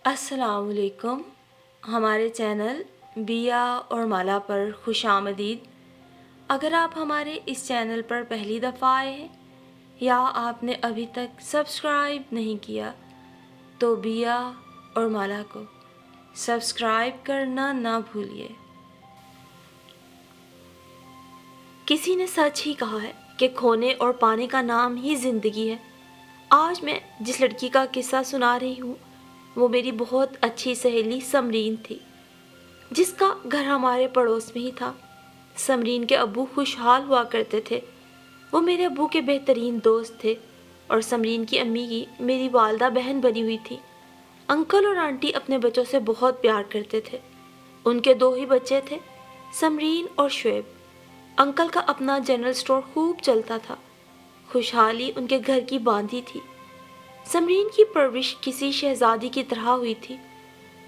السلام علیکم. ہمارے چینل بیا اور مالا پر خوش آمدید. اگر آپ ہمارے اس چینل پر پہلی دفعہ آئے ہیں یا آپ نے ابھی تک سبسکرائب نہیں کیا تو بیا اور مالا کو سبسکرائب کرنا نہ بھولیے. کسی نے سچ ہی کہا ہے کہ کھونے اور پانے کا نام ہی زندگی ہے. آج میں جس لڑکی کا قصہ سنا رہی ہوں وہ میری بہت اچھی سہیلی سمرین تھی، جس کا گھر ہمارے پڑوس میں ہی تھا. سمرین کے ابو خوشحال ہوا کرتے تھے. وہ میرے ابو کے بہترین دوست تھے اور سمرین کی امی کی میری والدہ بہن بنی ہوئی تھی. انکل اور آنٹی اپنے بچوں سے بہت پیار کرتے تھے. ان کے 2 ہی بچے تھے، سمرین اور شعیب. انکل کا اپنا جنرل سٹور خوب چلتا تھا. خوشحالی ان کے گھر کی باندھی تھی. سمرین کی پرورش کسی شہزادی کی طرح ہوئی تھی.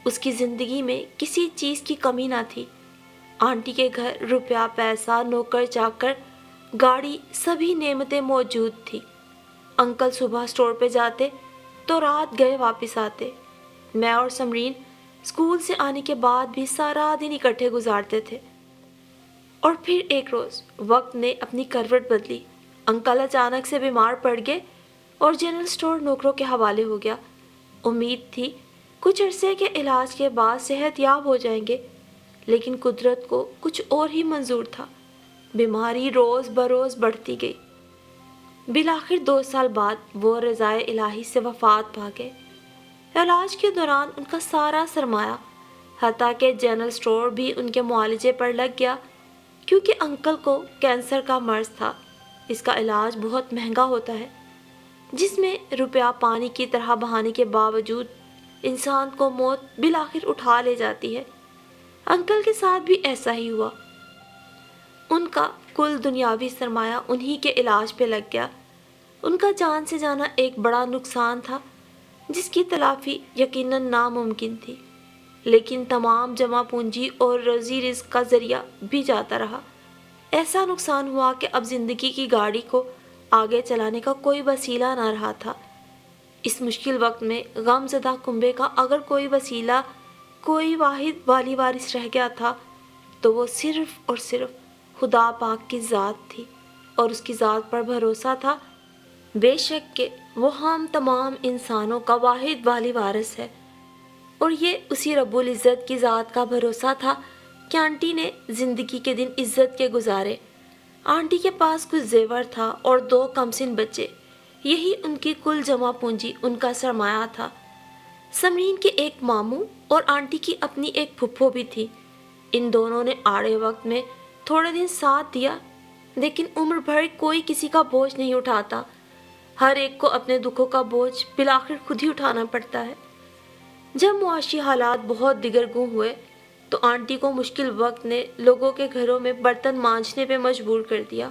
اس کی زندگی میں کسی چیز کی کمی نہ تھی. آنٹی کے گھر روپیہ پیسہ، نوکر چاکر، گاڑی، سبھی نعمتیں موجود تھی. انکل صبح سٹور پہ جاتے تو رات گئے واپس آتے. میں اور سمرین اسکول سے آنے کے بعد بھی سارا دن اکٹھے گزارتے تھے. اور پھر ایک روز وقت نے اپنی کروٹ بدلی. انکل اچانک سے بیمار پڑ گئے اور جنرل سٹور نوکروں کے حوالے ہو گیا. امید تھی کچھ عرصے کے علاج کے بعد صحت یاب ہو جائیں گے، لیکن قدرت کو کچھ اور ہی منظور تھا. بیماری روز بروز بڑھتی گئی. بالآخر 2 سال بعد وہ رضائے الہی سے وفات پا گئے. علاج کے دوران ان کا سارا سرمایہ حتیٰ کہ جنرل سٹور بھی ان کے معالجے پر لگ گیا، کیونکہ انکل کو کینسر کا مرض تھا. اس کا علاج بہت مہنگا ہوتا ہے، جس میں روپیہ پانی کی طرح بہانے کے باوجود انسان کو موت بالآخر اٹھا لے جاتی ہے. انکل کے ساتھ بھی ایسا ہی ہوا. ان کا کل دنیاوی سرمایہ انہی کے علاج پہ لگ گیا. ان کا جان سے جانا ایک بڑا نقصان تھا جس کی تلافی یقیناً ناممکن تھی، لیکن تمام جمع پونجی اور روزی رزق کا ذریعہ بھی جاتا رہا. ایسا نقصان ہوا کہ اب زندگی کی گاڑی کو آگے چلانے کا کوئی وسیلہ نہ رہا تھا. اس مشکل وقت میں غم زدہ کنبے کا اگر کوئی وسیلہ، کوئی واحد والی وارث رہ گیا تھا تو وہ صرف اور صرف خدا پاک کی ذات تھی، اور اس کی ذات پر بھروسہ تھا. بے شک کہ وہ ہم تمام انسانوں کا واحد والی وارث ہے، اور یہ اسی رب العزت کی ذات کا بھروسہ تھا کہ آنٹی نے زندگی کے دن عزت کے گزارے. آنٹی کے پاس کچھ زیور تھا اور 2 کمسن بچے. یہی ان کی کل جمع پونجی، ان کا سرمایہ تھا. سمرین کے ایک ماموں اور آنٹی کی اپنی ایک پھپھو بھی تھی. ان دونوں نے آڑے وقت میں تھوڑے دن ساتھ دیا، لیکن عمر بھر کوئی کسی کا بوجھ نہیں اٹھاتا. ہر ایک کو اپنے دکھوں کا بوجھ بالآخر خود ہی اٹھانا پڑتا ہے. جب معاشی حالات بہت دگرگوں ہوئے تو آنٹی کو مشکل وقت نے لوگوں کے گھروں میں برتن مانجنے پہ مجبور کر دیا.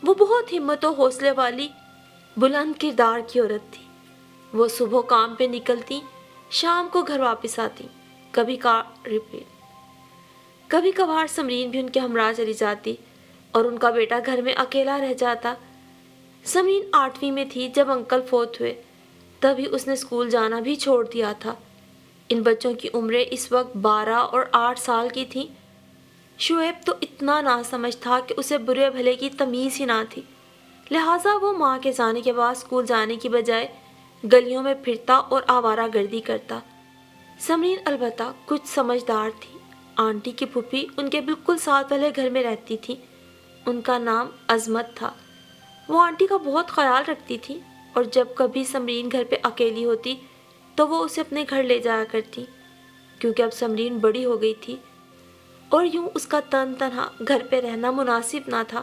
وہ بہت ہمت و حوصلے والی، بلند کردار کی عورت تھی. وہ صبح کام پہ نکلتی، شام کو گھر واپس آتی. کبھی کبھار سمرین بھی ان کے ہمراہ چلی جاتی اور ان کا بیٹا گھر میں اکیلا رہ جاتا. سمرین 8ویں میں تھی جب انکل فوت ہوئے. تبھی اس نے اسکول جانا بھی چھوڑ دیا تھا. ان بچوں کی عمریں اس وقت 12 اور 8 سال کی تھیں. شعیب تو اتنا ناسمجھ تھا کہ اسے برے بھلے کی تمیز ہی نہ تھی، لہٰذا وہ ماں کے جانے کے بعد اسکول جانے کی بجائے گلیوں میں پھرتا اور آوارہ گردی کرتا. سمرین البتہ کچھ سمجھدار تھی. آنٹی کی پھوپھی ان کے بالکل ساتھ والے گھر میں رہتی تھی. ان کا نام عظمت تھا. وہ آنٹی کا بہت خیال رکھتی تھی، اور جب کبھی سمرین گھر پہ اکیلی ہوتی تو وہ اسے اپنے گھر لے جایا کرتی، کیونکہ اب سمرین بڑی ہو گئی تھی اور یوں اس کا تنہا گھر پہ رہنا مناسب نہ تھا.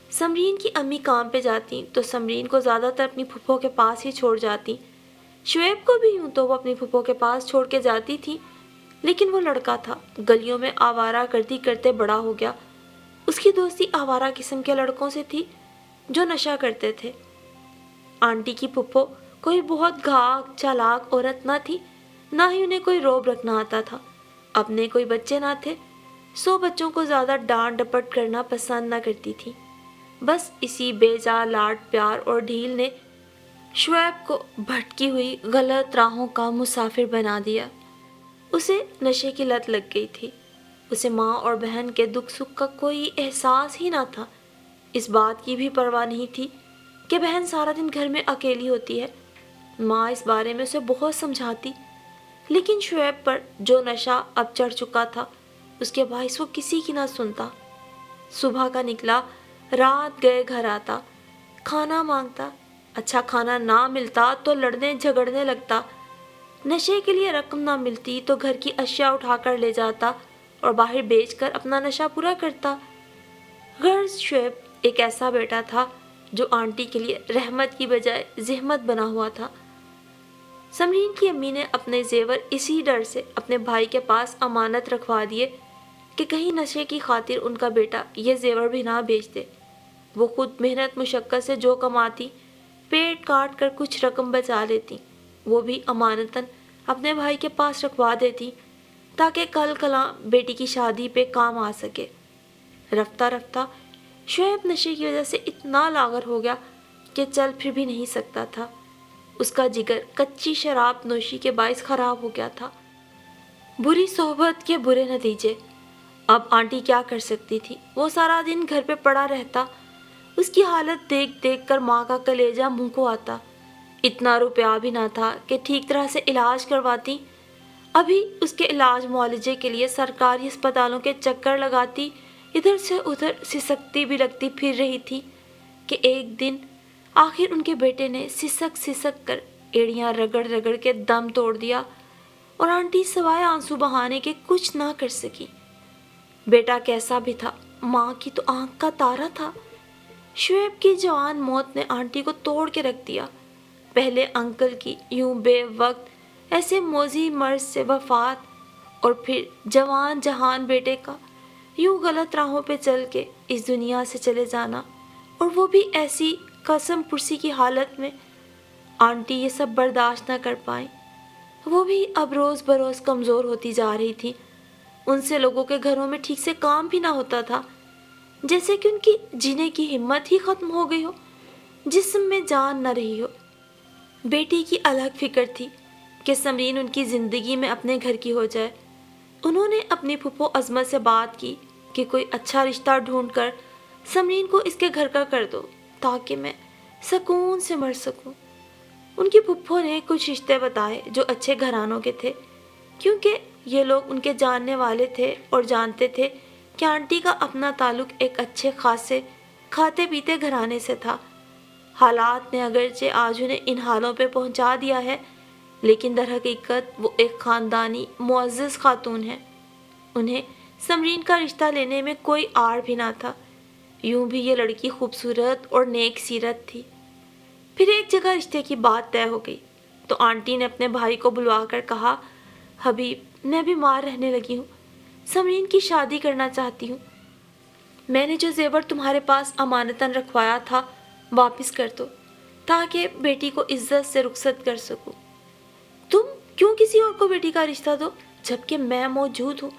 سمرین کی امی کام پہ جاتی تو سمرین کو زیادہ تر اپنی پھپھو کے پاس ہی چھوڑ جاتی. شعیب کو بھی یوں تو وہ اپنی پھپھو کے پاس چھوڑ کے جاتی تھی، لیکن وہ لڑکا تھا، گلیوں میں آوارہ گردی کرتے بڑا ہو گیا. اس کی دوستی آوارہ قسم کے لڑکوں سے تھی جو نشہ کرتے تھے. آنٹی کی پھپھو کوئی بہت گھاگ چالاک عورت نہ تھی، نہ ہی انہیں کوئی روب رکھنا آتا تھا. اپنے کوئی بچے نہ تھے، سو بچوں کو زیادہ ڈانٹ ڈپٹ کرنا پسند نہ کرتی تھی. بس اسی بے جا لاڈ پیار اور ڈھیل نے شعیب کو بھٹکی ہوئی غلط راہوں کا مسافر بنا دیا۔ اسے نشے کی لت لگ گئی تھی۔ اسے ماں اور بہن کے دکھ سکھ کا کوئی احساس ہی نہ تھا۔ اس بات کی بھی پرواہ نہیں تھی کہ بہن سارا دن گھر میں اکیلی ہوتی ہے۔ ماں اس بارے میں اسے بہت سمجھاتی، لیکن شعیب پر جو نشہ اب چڑھ چکا تھا اس کے باعث وہ کسی کی نہ سنتا۔ صبح کا نکلا، رات گئے گھر آتا، کھانا مانگتا، اچھا کھانا نہ ملتا تو لڑنے جھگڑنے لگتا، نشے کے لیے رقم نہ ملتی تو گھر کی اشیاء اٹھا کر لے جاتا اور باہر بیچ کر اپنا نشہ پورا کرتا۔ غرض شعیب ایک ایسا بیٹا تھا جو آنٹی کے لیے رحمت کی بجائے زحمت بنا ہوا تھا۔ سمرین کی امی نے اپنے زیور اسی ڈر سے اپنے بھائی کے پاس امانت رکھوا دیے کہ کہیں نشے کی خاطر ان کا بیٹا یہ زیور بھی نہ بیچ دے۔ وہ خود محنت مشقت سے جو کماتی، پیٹ کاٹ کر کچھ رقم بچا لیتی، وہ بھی امانتاً اپنے بھائی کے پاس رکھوا دیتی تاکہ کل کلاں بیٹی کی شادی پہ کام آ سکے۔ رفتہ رفتہ شعیب نشے کی وجہ سے اتنا لاغر ہو گیا کہ چل پھر بھی نہیں سکتا تھا۔ اس کا جگر کچی شراب نوشی کے باعث خراب ہو گیا تھا۔ بری صحبت کے برے نتیجے۔ اب آنٹی کیا کر سکتی تھی؟ وہ سارا دن گھر پہ پڑا رہتا۔ اس کی حالت دیکھ دیکھ کر ماں کا کلیجہ منہ کو آتا۔ اتنا روپیہ بھی نہ تھا کہ ٹھیک طرح سے علاج کرواتی۔ ابھی اس کے علاج معالجے کے لیے سرکاری اسپتالوں کے چکر لگاتی، ادھر سے ادھر سسکتی بھی لگتی پھر رہی تھی کہ ایک دن آخر ان کے بیٹے نے سسک سسک کر ایڑیاں رگڑ رگڑ کے دم توڑ دیا اور آنٹی سوائے آنسو بہانے کے کچھ نہ کر سکی۔ بیٹا کیسا بھی تھا، ماں کی تو آنکھ کا تارا تھا۔ شعیب کی جوان موت نے آنٹی کو توڑ کے رکھ دیا۔ پہلے انکل کی یوں بے وقت ایسے موذی مرض سے وفات، اور پھر جوان جہان بیٹے کا یوں غلط راہوں پہ چل کے اس دنیا سے چلے جانا، اور وہ بھی ایسی قسم پرسی کی حالت میں۔ آنٹی یہ سب برداشت نہ کر پائیں۔ وہ بھی اب روز بروز کمزور ہوتی جا رہی تھی۔ ان سے لوگوں کے گھروں میں ٹھیک سے کام بھی نہ ہوتا تھا، جیسے کہ ان کی جینے کی ہمت ہی ختم ہو گئی ہو، جسم میں جان نہ رہی ہو۔ بیٹی کی الگ فکر تھی کہ سمرین ان کی زندگی میں اپنے گھر کی ہو جائے۔ انہوں نے اپنی پھپھو عظمت سے بات کی کہ کوئی اچھا رشتہ ڈھونڈ کر سمرین کو اس کے گھر کا کر دو تاکہ میں سکون سے مر سکوں۔ ان کی پھپھو نے کچھ رشتے بتائے جو اچھے گھرانوں کے تھے، کیونکہ یہ لوگ ان کے جاننے والے تھے اور جانتے تھے کہ آنٹی کا اپنا تعلق ایک اچھے خاصے کھاتے پیتے گھرانے سے تھا۔ حالات نے اگرچہ آج انہیں ان حالوں پہ پہنچا دیا ہے، لیکن در حقیقت وہ ایک خاندانی معزز خاتون ہے۔ انہیں سمرین کا رشتہ لینے میں کوئی آڑ بھی نہ تھا۔ یوں بھی یہ لڑکی خوبصورت اور نیک سیرت تھی۔ پھر ایک جگہ رشتے کی بات طے ہو گئی تو آنٹی نے اپنے بھائی کو بلوا کر کہا، حبیب میں بیمار رہنے لگی ہوں، سمرین کی شادی کرنا چاہتی ہوں، میں نے جو زیور تمہارے پاس امانتاً رکھوایا تھا واپس کر دو تاکہ بیٹی کو عزت سے رخصت کر سکوں۔ تم کیوں کسی اور کو بیٹی کا رشتہ دو جبکہ میں موجود ہوں؟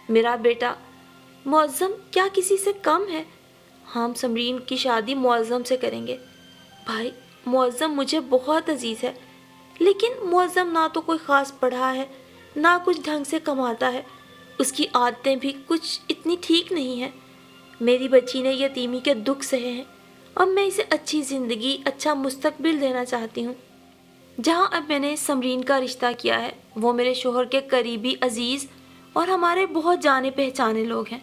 میرا بیٹا معظم کیا کسی سے کم ہے؟ ہم سمرین کی شادی معظم سے کریں گے۔ بھائی معظم مجھے بہت عزیز ہے، لیکن معظم نہ تو کوئی خاص پڑھا ہے، نہ کچھ ڈھنگ سے کماتا ہے، اس کی عادتیں بھی کچھ اتنی ٹھیک نہیں ہیں۔ میری بچی نے یتیمی کے دکھ سہے ہیں، اب میں اسے اچھی زندگی، اچھا مستقبل دینا چاہتی ہوں۔ جہاں اب میں نے سمرین کا رشتہ کیا ہے وہ میرے شوہر کے قریبی عزیز اور ہمارے بہت جانے پہچانے لوگ ہیں۔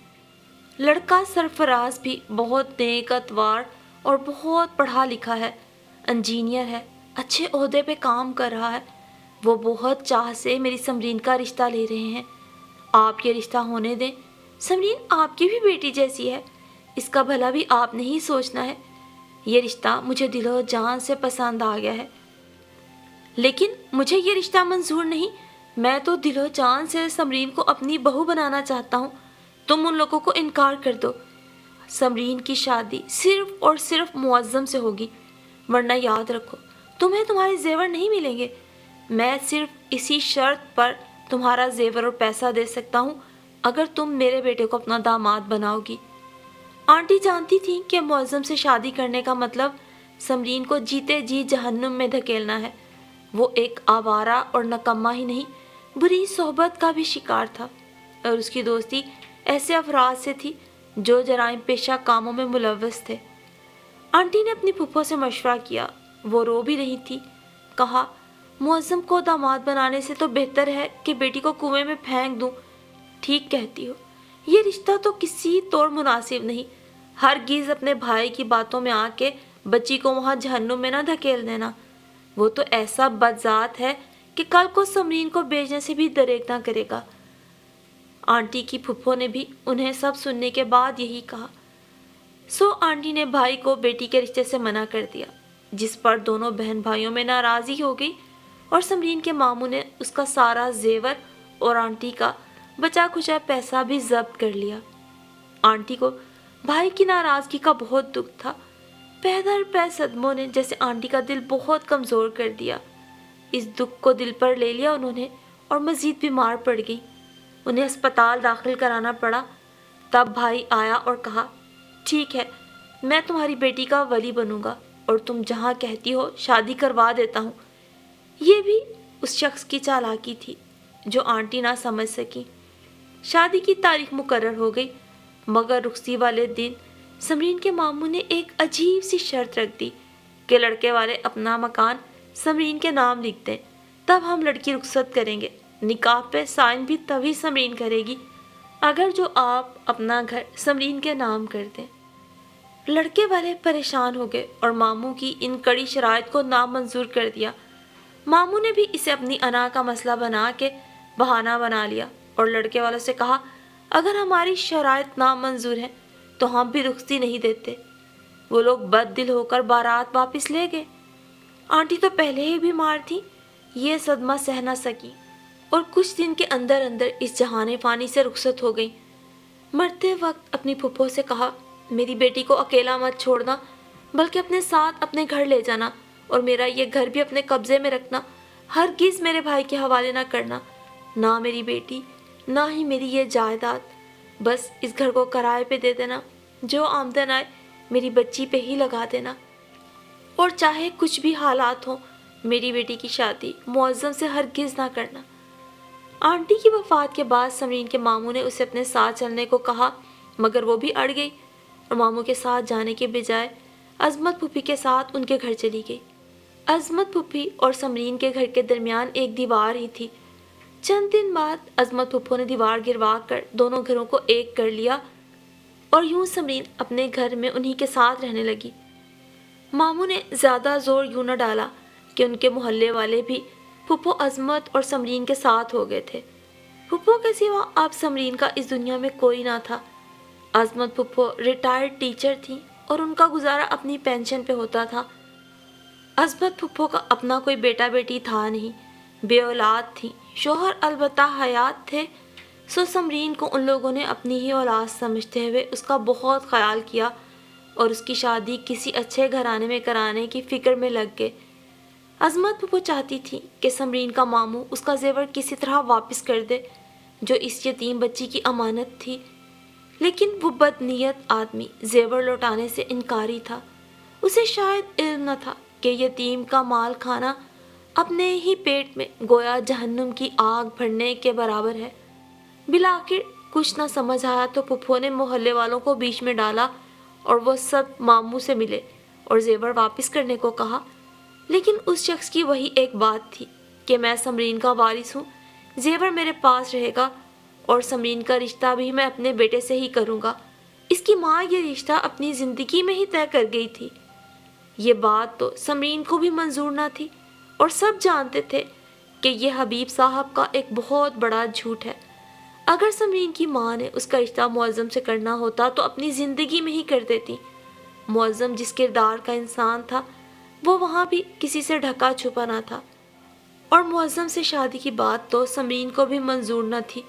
لڑکا سرفراز بھی بہت نیک اتوار اور بہت پڑھا لکھا ہے، انجینئر ہے، اچھے عہدے پہ کام کر رہا ہے۔ وہ بہت چاہ سے میری سمرین کا رشتہ لے رہے ہیں۔ آپ یہ رشتہ ہونے دیں، سمرین آپ کی بھی بیٹی جیسی ہے، اس کا بھلا بھی آپ نے ہی سوچنا ہے۔ یہ رشتہ مجھے دل و جان سے پسند آ گیا ہے، لیکن مجھے یہ رشتہ منظور نہیں۔ میں تو دل و جان سے سمرین کو اپنی بہو بنانا چاہتا ہوں۔ تم ان لوگوں کو انکار کر دو۔ سمرین کی شادی صرف اور صرف معظم سے ہوگی، ورنہ یاد رکھو تمہیں تمہارے زیور نہیں ملیں گے۔ میں صرف اسی شرط پر تمہارا زیور اور پیسہ دے سکتا ہوں اگر تم میرے بیٹے کو اپنا داماد بناؤ گی۔ آنٹی جانتی تھیں کہ معظم سے شادی کرنے کا مطلب سمرین کو جیتے جی جہنم میں دھکیلنا ہے۔ وہ ایک آوارہ اور نکما ہی نہیں، بری صحبت کا بھی شکار تھا، اور اس کی دوستی ایسے افراد سے تھی جو جرائم پیشہ کاموں میں ملوث تھے۔ آنٹی نے اپنی پھپھو سے مشورہ کیا، وہ رو بھی رہی تھی۔ کہا، معظم کو داماد بنانے سے تو بہتر ہے کہ بیٹی کو کنویں میں پھینک دوں۔ ٹھیک کہتی ہو، یہ رشتہ تو کسی طور مناسب نہیں۔ ہرگز اپنے بھائی کی باتوں میں آ کے بچی کو وہاں جہنم میں نہ دھکیل دینا۔ وہ تو ایسا بدذات ہے کہ کل کو سمرین کو بیچنے سے بھی دریغ نہ کرے گا۔ آنٹی کی پھپھو نے بھی انہیں سب سننے کے بعد یہی کہا۔ سو آنٹی نے بھائی کو بیٹی کے رشتے سے منع کر دیا، جس پر دونوں بہن بھائیوں میں ناراضی ہو گئی، اور سمرین کے ماموں نے اس کا سارا زیور اور آنٹی کا بچا کھچا پیسہ بھی ضبط کر لیا۔ آنٹی کو بھائی کی ناراضگی کا بہت دکھ تھا۔ پے در پے صدموں نے جیسے آنٹی کا دل بہت کمزور کر دیا۔ اس دکھ کو دل پر لے لیا انہوں نے، اور مزید بیمار پڑ گئی۔ انہیں اسپتال داخل کرانا پڑا۔ تب بھائی آیا اور کہا، ٹھیک ہے، میں تمہاری بیٹی کا ولی بنوں گا، اور تم جہاں کہتی ہو شادی کروا دیتا ہوں۔ یہ بھی اس شخص کی چالاکی تھی جو آنٹی نہ سمجھ سکی۔ شادی کی تاریخ مقرر ہو گئی، مگر رخصتی والے دن سمرین کے ماموں نے ایک عجیب سی شرط رکھ دی کہ لڑکے والے اپنا مکان سمرین کے نام لکھ دیں، تب ہم لڑکی رخصت کریں گے۔ نکاح پہ سائن بھی تبھی سمرین کرے گی اگر جو آپ اپنا گھر سمرین کے نام کر دیں۔ لڑکے والے پریشان ہو گئے اور ماموں کی ان کڑی شرائط کو نامنظور کر دیا۔ ماموں نے بھی اسے اپنی انا کا مسئلہ بنا کے بہانہ بنا لیا، اور لڑکے والوں سے کہا، اگر ہماری شرائط نامنظور ہیں تو ہم بھی رخصتی نہیں دیتے۔ وہ لوگ بد دل ہو کر بارات واپس لے گئے۔ آنٹی تو پہلے ہی بیمار تھی، یہ صدمہ سہ نہ سکی، اور کچھ دن کے اندر اندر اس جہان فانی سے رخصت ہو گئی۔ مرتے وقت اپنی پھپھو سے کہا، میری بیٹی کو اکیلا مت چھوڑنا، بلکہ اپنے ساتھ اپنے گھر لے جانا، اور میرا یہ گھر بھی اپنے قبضے میں رکھنا، ہرگز میرے بھائی کے حوالے نہ کرنا، نہ میری بیٹی، نہ ہی میری یہ جائیداد۔ بس اس گھر کو کرائے پہ دے دینا، جو آمدن آئے میری بچی پہ ہی لگا دینا، اور چاہے کچھ بھی حالات ہوں میری بیٹی کی شادی معظم سے ہرگز نہ کرنا۔ آنٹی کی وفات کے بعد سمرین کے ماموں نے اسے اپنے ساتھ چلنے کو کہا، مگر وہ بھی اڑ گئی، اور ماموں کے ساتھ جانے کے بجائے عظمت پھوپھی کے ساتھ ان کے گھر چلی گئی۔ عظمت پھوپھی اور سمرین کے گھر کے درمیان ایک دیوار ہی تھی۔ چند دن بعد عظمت پھوپھو نے دیوار گروا کر دونوں گھروں کو ایک کر لیا، اور یوں سمرین اپنے گھر میں انہی کے ساتھ رہنے لگی۔ ماموں نے زیادہ زور یوں نہ ڈالا کہ ان کے محلے والے بھی پھوپھو عظمت اور سمرین کے ساتھ ہو گئے تھے۔ پھوپھو کے سوا اب سمرین کا اس دنیا میں کوئی نہ تھا۔ عظمت پھوپھو ریٹائرڈ ٹیچر تھیں، اور ان کا گزارا اپنی پینشن پہ ہوتا تھا۔ عظمت پھوپھو کا اپنا کوئی بیٹا بیٹی تھا نہیں، بے اولاد تھی، شوہر البتہ حیات تھے۔ سو سمرین کو ان لوگوں نے اپنی ہی اولاد سمجھتے ہوئے اس کا بہت خیال کیا، اور اس کی شادی کسی اچھے گھرانے میں کرانے کی فکر میں لگ گئے۔ عظمت پھوپھو چاہتی تھی کہ سمرین کا ماموں اس کا زیور کسی طرح واپس کر دے جو اس یتیم بچی کی امانت تھی، لیکن وہ بد نیت آدمی زیور لوٹانے سے انکاری تھا۔ اسے شاید علم نہ تھا کہ یتیم کا مال کھانا اپنے ہی پیٹ میں گویا جہنم کی آگ بھرنے کے برابر ہے۔ بالآخر کچھ نہ سمجھ آیا تو پھوپھو نے محلے والوں کو بیچ میں ڈالا، اور وہ سب ماموں سے ملے اور زیور واپس کرنے کو کہا، لیکن اس شخص کی وہی ایک بات تھی کہ میں سمرین کا وارث ہوں، زیور میرے پاس رہے گا، اور سمرین کا رشتہ بھی میں اپنے بیٹے سے ہی کروں گا۔ اس کی ماں یہ رشتہ اپنی زندگی میں ہی طے کر گئی تھی۔ یہ بات تو سمرین کو بھی منظور نہ تھی، اور سب جانتے تھے کہ یہ حبیب صاحب کا ایک بہت بڑا جھوٹ ہے۔ اگر سمرین کی ماں نے اس کا رشتہ معظم سے کرنا ہوتا تو اپنی زندگی میں ہی کر دیتی۔ معظم جس کردار کا انسان تھا وہ وہاں بھی کسی سے ڈھکا چھپا نہ تھا، اور معظم سے شادی کی بات تو سمرین کو بھی منظور نہ تھی۔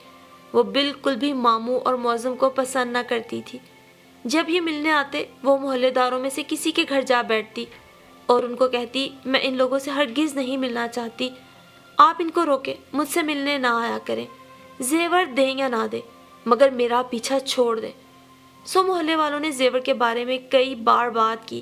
وہ بالکل بھی ماموں اور معظم کو پسند نہ کرتی تھی۔ جب یہ ملنے آتے وہ محلے داروں میں سے کسی کے گھر جا بیٹھتی اور ان کو کہتی، میں ان لوگوں سے ہرگز نہیں ملنا چاہتی، آپ ان کو روکیں، مجھ سے ملنے نہ آیا کریں، زیور دیں یا نہ دیں مگر میرا پیچھا چھوڑ دیں۔ سو محلے والوں نے زیور کے بارے میں کئی بار بات کی،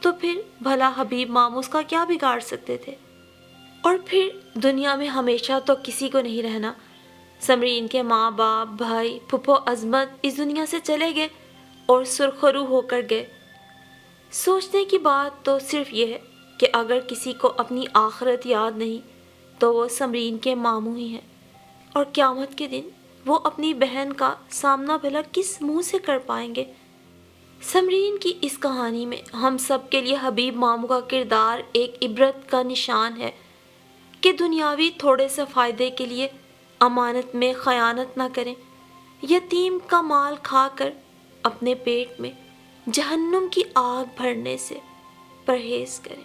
تو پھر بھلا حبیب ماموں اس کا کیا بگاڑ سکتے تھے؟ اور پھر دنیا میں ہمیشہ تو کسی کو نہیں رہنا۔ سمرین کے ماں باپ، بھائی، پھپھو عظمت اس دنیا سے چلے گئے اور سرخرو ہو کر گئے۔ سوچنے کی بات تو صرف یہ ہے کہ اگر کسی کو اپنی آخرت یاد نہیں تو وہ سمرین کے ماموں ہی ہیں، اور قیامت کے دن وہ اپنی بہن کا سامنا بھلا کس منہ سے کر پائیں گے؟ سمرین کی اس کہانی میں ہم سب کے لیے حبیب ماموں کا کردار ایک عبرت کا نشان ہے کہ دنیاوی تھوڑے سے فائدے کے لیے امانت میں خیانت نہ کریں، یتیم کا مال کھا کر اپنے پیٹ میں جہنم کی آگ بھرنے سے پرہیز کریں۔